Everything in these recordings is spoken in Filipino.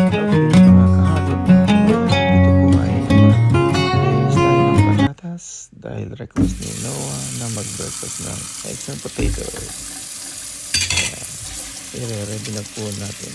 Kahapon, ito po ay mag-ayos tayo ng patatas dahil request ni Noah na mag-breakfast ng eggs and potatoes. Kaya, ready na po natin.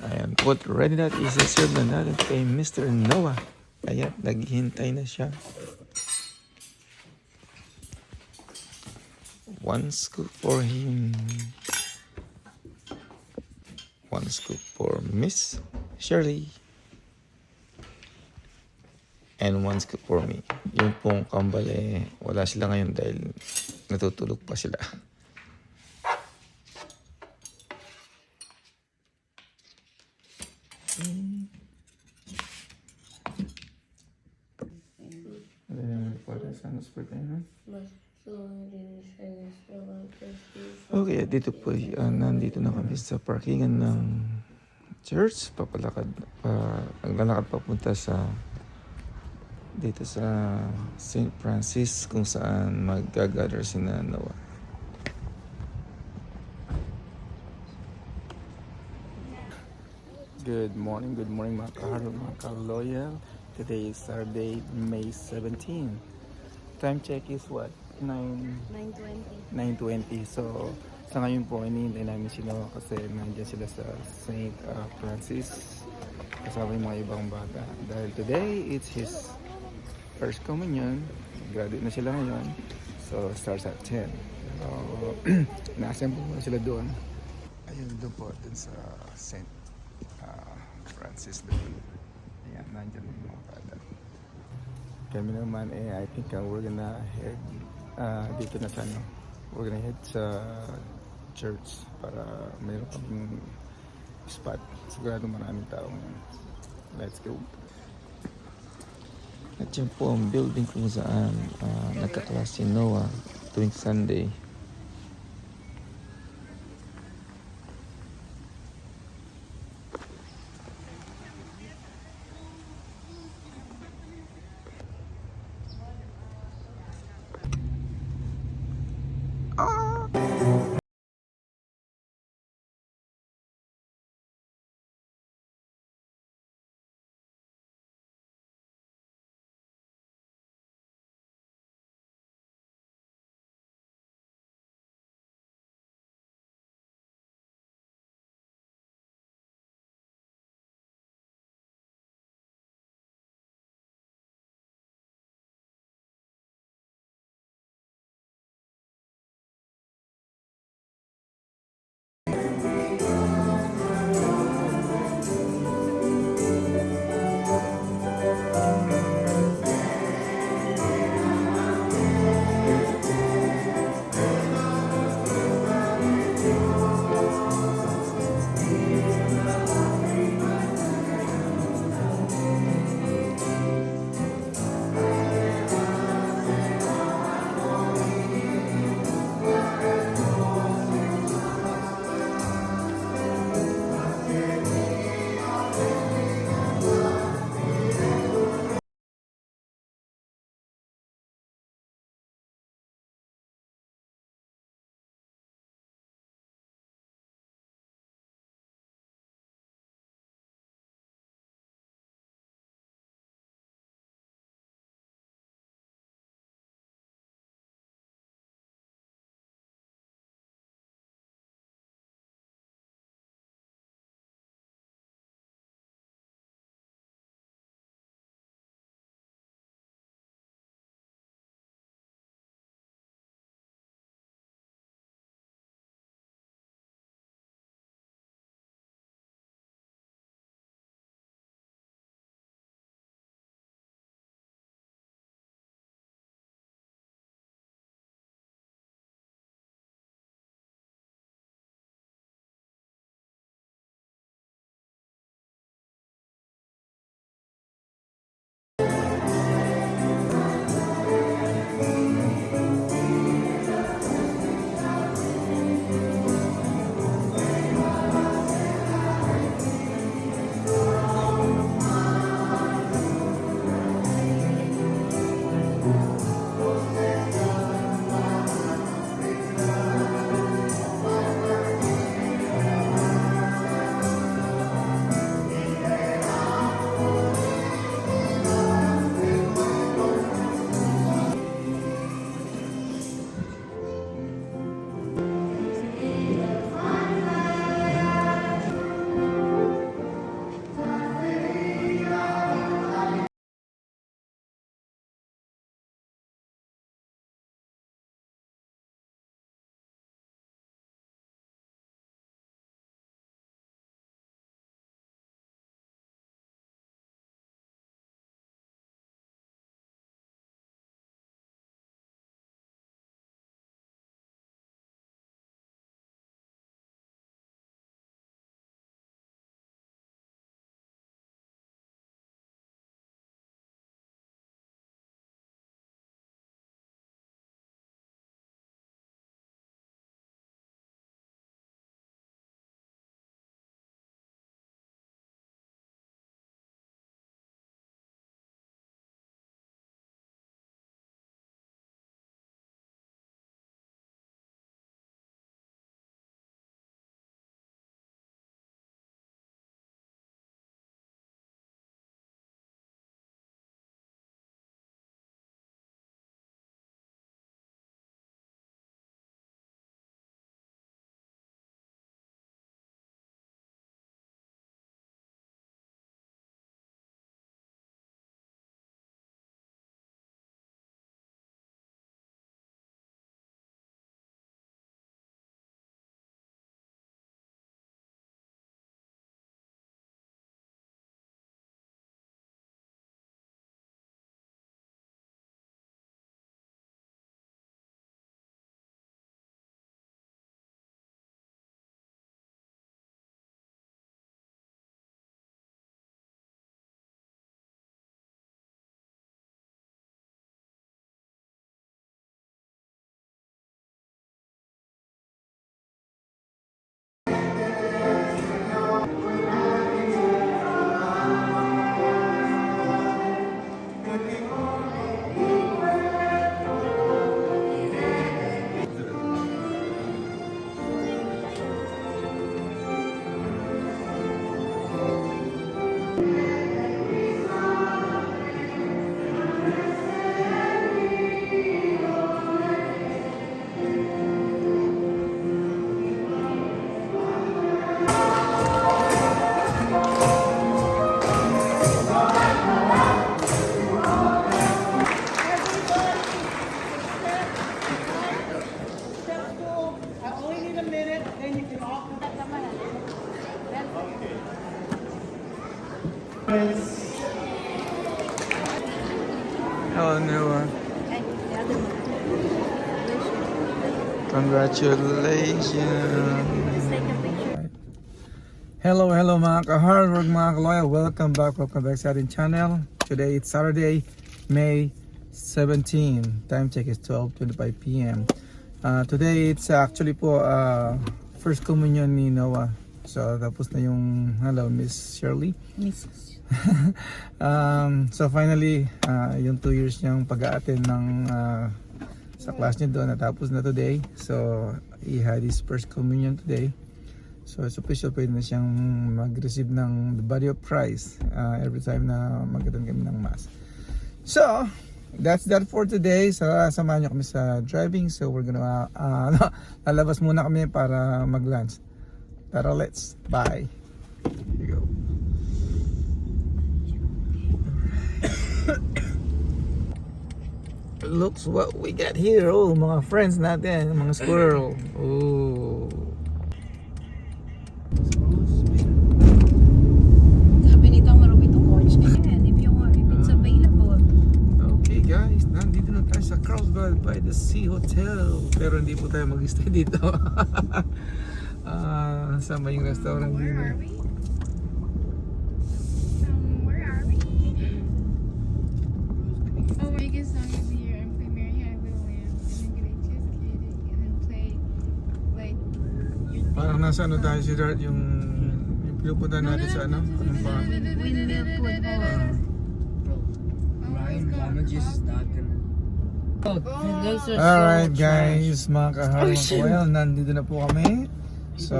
Ayan, put ready na, isa-serve na natin kay Mr. Noah. Kaya naghihintay na siya. 1 scoop for him. 1 scoop for Miss Shirley. And 1 scoop for me. Yung pong kambal wala sila ngayon dahil natutulog pa sila. Santos birthday, no? Mas Okay, dito po, nandito na kami sa parkingan ng church. Naglalakad papunta sa dito sa St. Francis kung saan mag-gather si Noah. Good morning mga kahalo, mga ka-loyal. Today is Saturday, May 17. Time check is what? 9:20. So, sa ngayon po, hinihintay namin si Noah kasi nandiyan sila sa St. Francis kasama yung mga ibang bata. Dahil today, it's his first communion. Graduate na sila ngayon. So, starts at 10. So, na-assemble muna sila doon. Ayun, doon po, doon sa St. Francis doon. Ayan, nandiyan yung mga bata. Kami naman I think we're gonna head dito na sa we're gonna head sa church para mayroon kaming spot. Sigurado maraming tao ngayon. Let's go. At yan po ang building kung saan nagka-class si Noah tuwing Sunday. Oh, Noah. And the other one. Congratulations. Just take a picture. Hello mga ka-hard work, mga ka-loyal. Welcome back sa ating channel. Today it's Saturday, May 17. Time check is 12:25 p.m. Today it's actually po first communion ni Noah. So tapos na yung hello Miss Shirley. Mrs. So finally yung 2 years niyang pag-a-attend ng sa class niya doon natapos na today. So he had his first communion today. So it's official, pwede na siyang mag-receive ng the body of Christ every time na mag-attend kami ng mass. So that's that for today. Samahan niyo kami sa driving. So we're gonna lalabas muna kami para mag-lunch. Pero let's bye. Here you go. Looks what we got here. Oh, mga friends natin, mga squirrel. Oh. Sabi nito marumi itong coach na yan. If it's available. Okay guys, nandito na tayo sa Carlsbad by the Sea Hotel. Pero hindi po tayo mag-stay dito. Sama yung restaurant Where dito. are we? Where are we? Oh, biggest song of the year and play Mary Had a Little Lamb and then get a cheesecake and then play like your Parang nasa ano tayo si Dart, yung pinupunta natin sa ano? Anong pa? Windmill Food Hall. Ryan Mama just not gonna. Alright guys, mga kaharang well, nandito na po kami. So,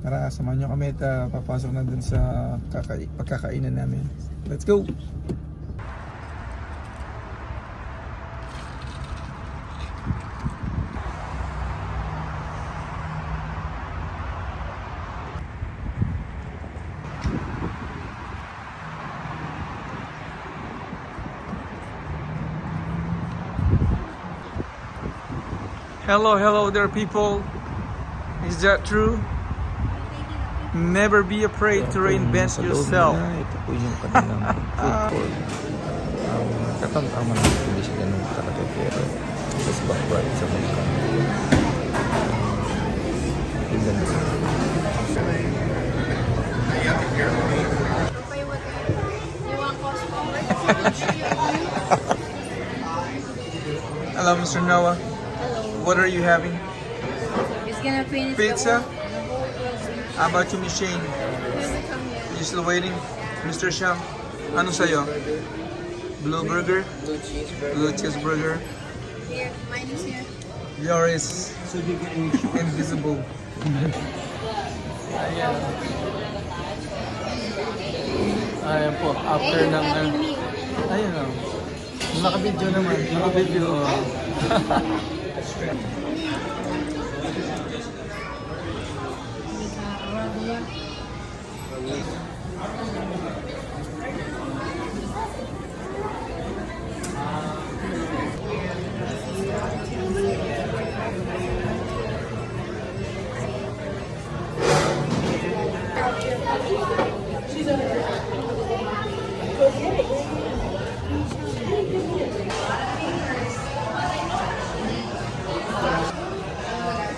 tara, samahan nyo kami at papasok na dun sa pagkakainan namin. Let's go! Hello there people. Is that true? Never be afraid to reinvent yourself. Ito po yung kanilang food court. Katamtaman na hindi siya ganun kalaki pero just backward sa mga tingnan mo. Hello, Mr. Noah. What are you having? It's gonna finish Pizza? How about you, Miss Shane? You still waiting? Mr. Sham? Ano sa'yo? Blue burger? Blue cheeseburger? Here, mine is here. Yours is invisible. Ayan po, after ng... Ayan o. Naka-video naman. Naka-video.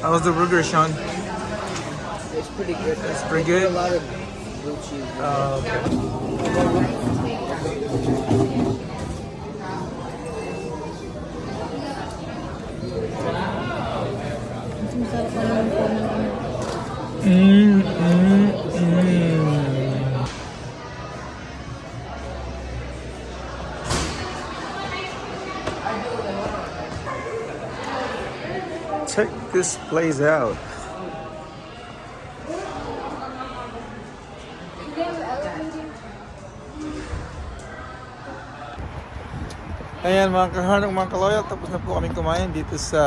How was the burger, Sean? It's pretty good. It's pretty good. A lot of blue cheese. Okay. Masarap naman po ng Check this place out. Ayan mga kaharang, mga kaloyal, tapos na po kami kumain dito sa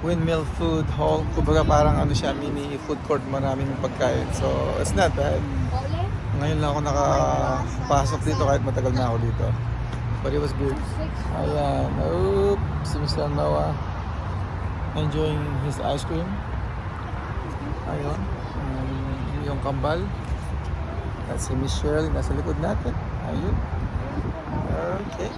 Windmill Food Hall. Kumbaga parang ano siya, mini food court, maraming pagkain. So it's not bad. Ngayon lang ako nakapasok dito kahit matagal na ako dito. But it was good. Ayan, oops, si Mr. Noah enjoying his ice cream. Ayun, yung kambal. At si Miss Shirley nasa likod natin. Ayun. Okay.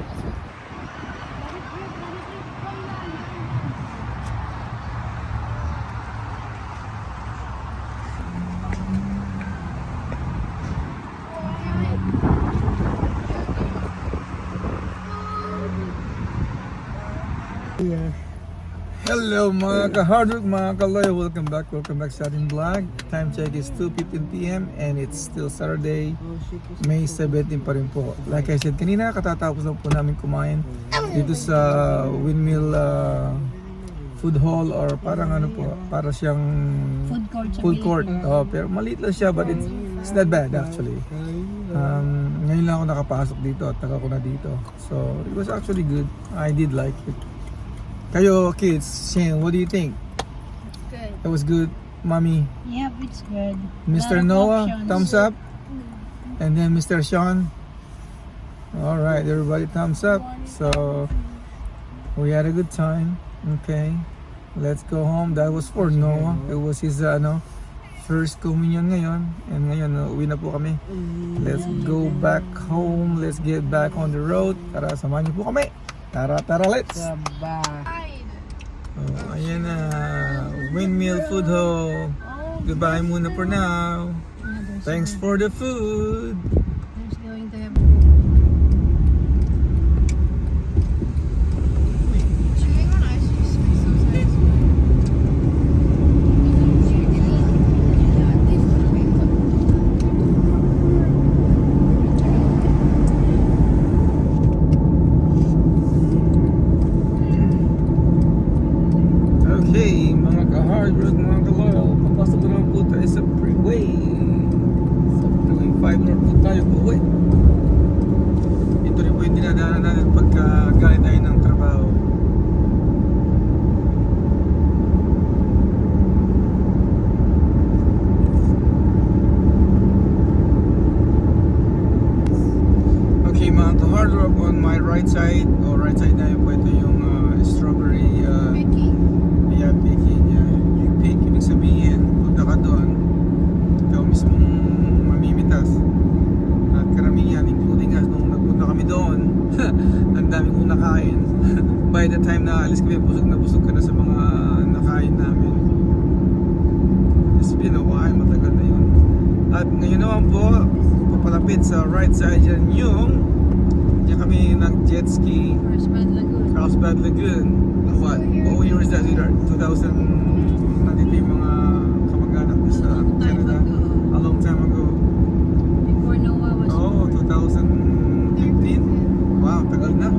Hello mga ka-hardwork, mga ka-loyal, welcome back sa ating vlog. Time check is 2:15 PM and it's still Saturday, May 17 pa rin po. Like I said kanina, katatapos lang po namin kumain dito sa Windmill Food Hall, or parang ano po, para siyang Food court. pero maliit lang siya, but it's not bad actually. Ngayon lang ako nakapasok dito at taga ko na dito. So it was actually good. I did like it. Kayo kids, Shane, what do you think? Good. It was good, mommy. Yep, it's good. Mr. Lot of Noah, options. thumbs up. And then Mr. Sean. All right, everybody thumbs up. So we had a good time. Okay, let's go home. That was for Noah. It was his first communion ngayon. And ngayon, uwi na po kami. Let's go back home. Let's get back on the road. Tara, samahan niyo po kami. Tara, let's. Oh, ayan na. Windmill Food Hall. Goodbye muna for now. Thanks for the food. There's going to have Chewing on ice used to be so satisfying. Okay, mga ka-hard work, mga ka-loyal, papasok na naman po tayo sa freeway. Sa freeway 5 north po tayo po uwi. Ito rin po yung dinadaanan natin pagka galing tayo ng trabaho. Okay, mga ka-hard work, on my right side, o right side na yun po, ito yung strawberry Mickey. yeah, picking. Yung pick, ibig sabihin, punta ka doon, ikaw mismong mamimitas. At karamihan, including us, nung nagpunta kami doon, ang dami kong nakain. By the time na alis kami, busog ka na sa mga nakain namin. It's been a while, matagal na yun. At ngayon naman po, papalapit sa right side dyan yung diyan kami nag-jet ski, Carlsbad Lagoon. Carlsbad Lagoon. What year is that, sweetheart? 2000, nandito yung mga kamag-anak ko sa Canada. A long time ago. Before Noah was Oh, 2015? Wow, tagal na.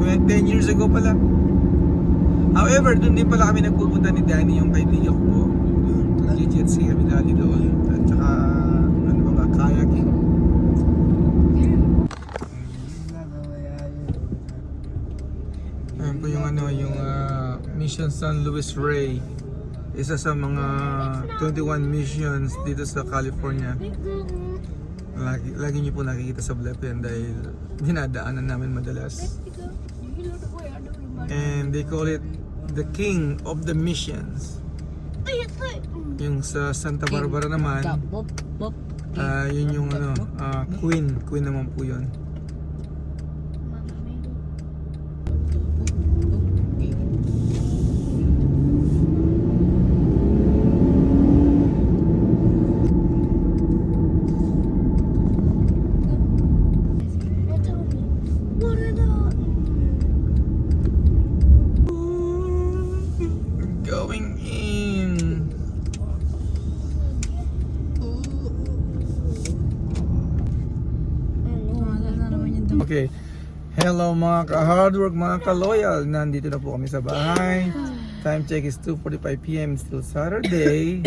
10 years ago pala. However, doon din pala kami nagpupunta ni Danny, yung kaibigan ko po. Nag-jet ski kami dati doon. At saka, ano ba, kayaking. Ayan po yung yung Mission San Luis Rey. Isa sa mga 21 missions dito sa California. Lagi niyo po nakikita sa vlog yan dahil dinadaanan namin madalas. And they call it the King of the Missions. Yung sa Santa Barbara naman, yun yung Queen naman po yun. Going in. Okay. Hello mga ka-hard work, mga ka-loyal. Nandito na po kami sa bahay. Time check is 2:45 PM. Still Saturday.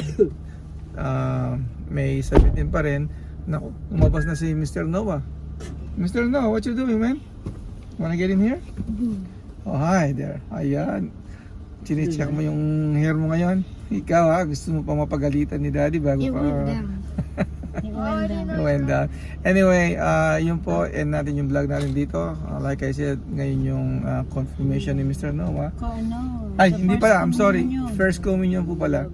May 17 pa rin. Naku, umabas na si Mr. Noah. Mr. Noah, what you doing, man? Wanna get in here? Oh, hi there. Ayan. Chine-check mo yung hair mo ngayon. Ikaw gusto mo pa mapagalitan ni Daddy bago pa went down. Anyway, yun po, end natin yung vlog natin dito. Like I said, ngayon yung confirmation ni Mr. Noah. Ay, hindi pala, I'm sorry. First communion po pala.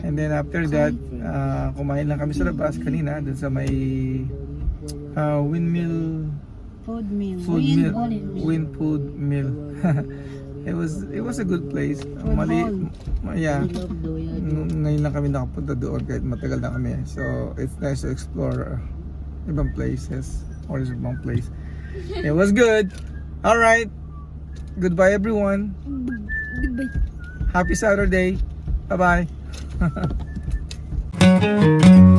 And then after that, kumain lang kami sa labas kanina, dun sa may windmill Food meal. food mill, wind food mill. It was a good place. Yeah. Ngayon lang kami nakapunta doon kahit matagal na kami. So it's nice to explore ibang places or ibang place. It was good. All right. Goodbye everyone. Goodbye. Happy Saturday. Bye bye.